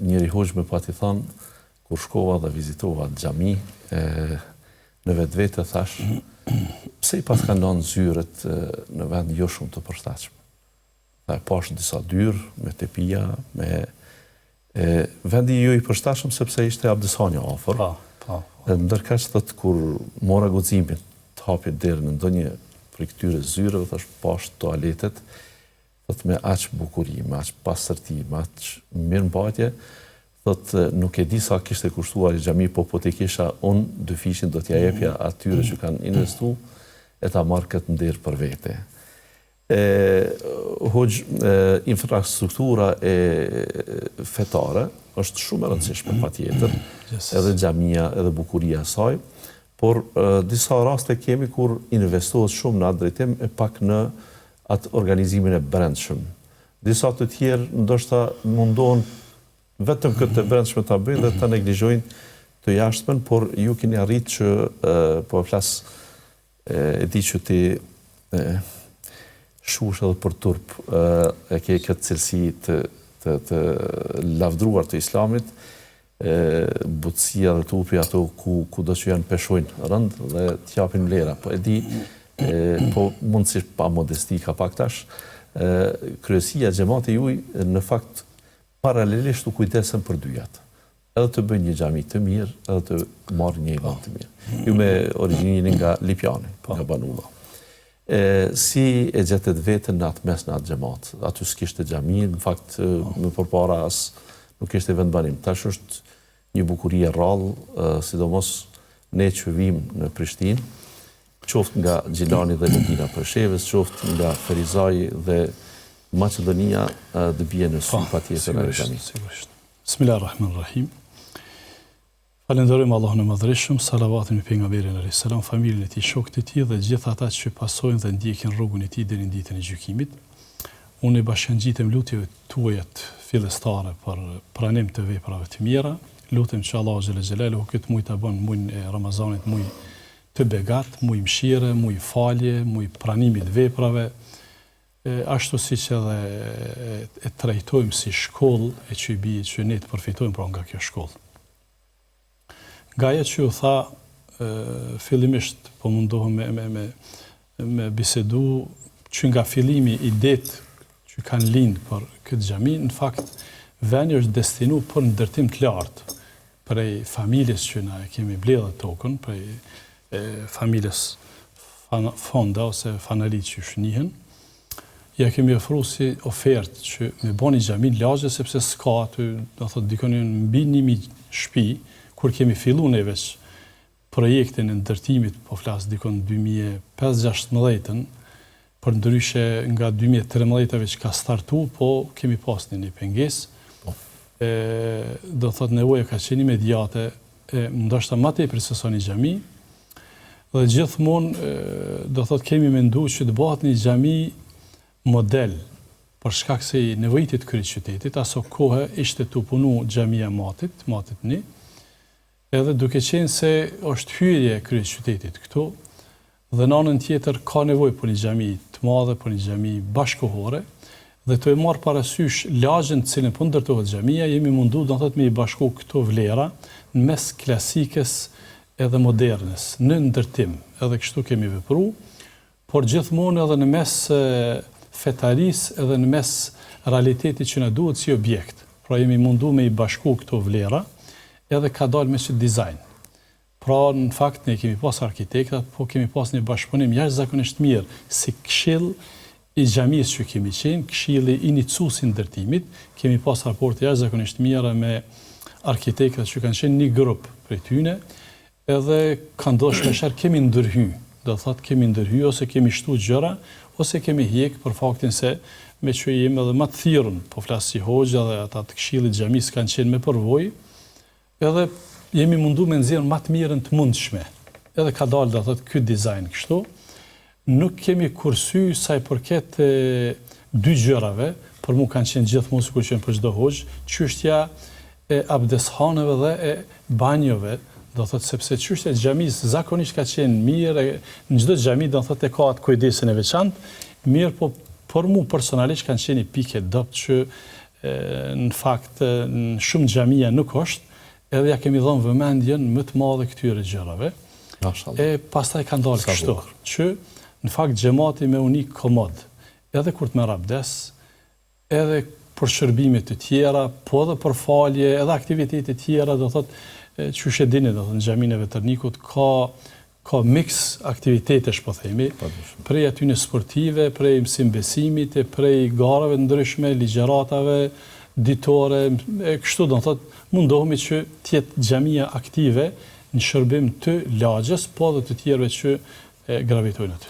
njëri hoxh më pati thonë, kur shkova dhe vizitova xhami, në vetvete thash, pse I pas kanë ndonë zyret në vend jo shumë të përshtatshëm. Dhe pash disa dyrë, me tepia, me vendi jo I përshtatshëm sepse ishte abdeshania afër. Ndërkaq thot kur mora guximin të hapit derën në ndonjë prej këtyre zyreve, thash pash toaletet, thot me aq bukuri, me aq pastërti, me aq mirëmbajtje, thot nuk e di sa kishte kushtuar xhami, po të kisha unë dyfishin do t'ja jepja atyre që kanë investu e ta marrë këtë nder për vete. Hoxh, infrastruktura fetare është shumë e rëndësishme patjetër, edhe xhamia, edhe bukuria e saj, por disa raste kemi kur investohet shumë në atë drejtim e pak në atë organizimin e brendshëm. Disa të tjerë ndoshta mundohen vetëm këtë të brendshme ta bëjnë dhe ta neglizhojnë të jashtmen, por ju keni arritë që po flas e di që ti shush edhe për turp e ke këtë cilësi të lavdruar të Islamit, butësia dhe turpi ato ku do që janë peshojnë rënd dhe t'japin vlera. Po e di, po mundësisht pa modesti ka pak tash, kryesia xhamati juaj në fakt paralelisht u kujdesen për dyjat. Edhe të bëjnë një xhami të mirë, edhe të marrë një vend të mirë. Ju me origjinin nga Lipjani, nga Banulla. Si e gjetet vetën në atë mes në atë xhamat. Aty s'kishte xhami, në fakt më përpara as nuk ishte vendbanim. Tash është një bukuri e rrallë, sidomos ne që vim në Prishtinë, qoftë nga Gjilani dhe Medina Përshevës, qoftë nga Ferizaj dhe Maqedonia, dhe bie në sy patjetër në xhami. Bismillahirrahmanirrahim. Falenderojmë Allahun e Madhërisëm, salavatin me pejgamberin alayhis salam, familjen e tij, shokët e tij dhe gjithë ata që pasojnë dhe ndjekin rrugën e tij deri në ditën e gjykimit. Unë bashkangjitem lutjeve tuaja fillestare për pranim të veprave të mira. Lutem që Allahu xhel xhelalu këtë muaj ta bën muajin e Ramazanit muaj të begat, muaj mëshire, muaj falje, muaj pranimi të veprave. Ashtu siç edhe e trajtojmë si shkollë e që I bie që ne të përfitojmë pra nga kjo shkollë. Nga ajo që u tha, fillimisht po mundohem me bisedu që nga fillimi idetë që kanë lindë për këtë xhami, në fakt vendi është destinu për ndërtim të lartë prej familjes që na kemi bledhë tokën, prej familjes fonda ose fanalit që shnihen. Ja kemi ofruar si ofertë që me bani xhamin lagje sepse s'ka aty, do thotë dikon mbi 1000 shtëpi. Kur kemi filluar ne veç projektin e ndërtimit, po flas dikon 2015-16, për ndryshe nga 2013 veç ka startu, po kemi pas një pengesë. Do thot nevoja ka qenë imediate, ndoshta më tepër se sa një xhami. Dhe gjithmonë do thot kemi menduar që të bëhet një xhami model për shkak se nevojitit kryeqytetit, aso kohë ishte të punu xhamia matit një. Edhe duke qenë se është hyrje e kryeqytetit këtu, dhe në anën tjetër ka nevojë për një xhami të madhe, për një xhami bashkëkohore, dhe të e marrë parasysh lagjen të cilën po ndërtohet xhamia, jemi munduar do të thotë me I bashku këto vlera në mes klasikës edhe modernes, në ndërtim, edhe kështu kemi vepruar, por gjithmonë edhe në mes fetarisë edhe në mes realitetit që na duhet si objekt. Pra jemi munduar me I bashku këto vlera, edhe ka dalë me si dizajn. Pra, në fakt, ne kemi pas arkitektat, po kemi pas një bashkëpunim jashtëzakonisht mirë, si këshill I xhamisë që kemi qenë, këshilli inicuesi ndërtimit, kemi pas raporte jashtëzakonisht mira me arkitektat që kanë qenë një grup prej tyne, edhe kanë ndodhur shpesh kemi ndërhy, do thotë kemi ndërhy ose kemi shtu gjëra, ose kemi hjek për faktin se me që jemi edhe më të thirrën, po flas si hoxha dhe ata të këshillit xhamisë kanë qenë me përvojë, edhe jemi mundu me nxjerrë më të mirën të mundshme. Edhe ka dalë do thotë ky dizajn kështu. Nuk kemi kursy sa I përket dy gjërave, por mu kanë qenë gjithmonë sikur që për çdo hoxh, çështja e abdeshaneve dhe e banjove, do thotë sepse çështja e xhamisë zakonisht ka qenë mirë, në çdo xhami do thotë ka atë kujdesin e veçantë, mirë po për mu personalisht kanë qenë pikë dopt që në fakt në shumë xhamia nuk është, edhe ja kemi dhënë vëmendjen më të madhe këtyre gjërave. E pastaj ka ndalë kështu, që në fakt xhamati me unik komod, edhe kur të merr abdes, edhe për shërbime të tjera, po edhe për falje, edhe aktivitete të tjera, do thotë çush e dini, do thotë në xhamin e Vetërnikut ka mix aktivitetesh, po themi, prej atyne sportive, prej mësim besimit, prej garave ndryshme, ligjëratave, ditore, kështu do thotë mundohemi që të jetë xhamia aktive në shërbim të lagjes, po edhe të tjerëve që gravitojnë aty.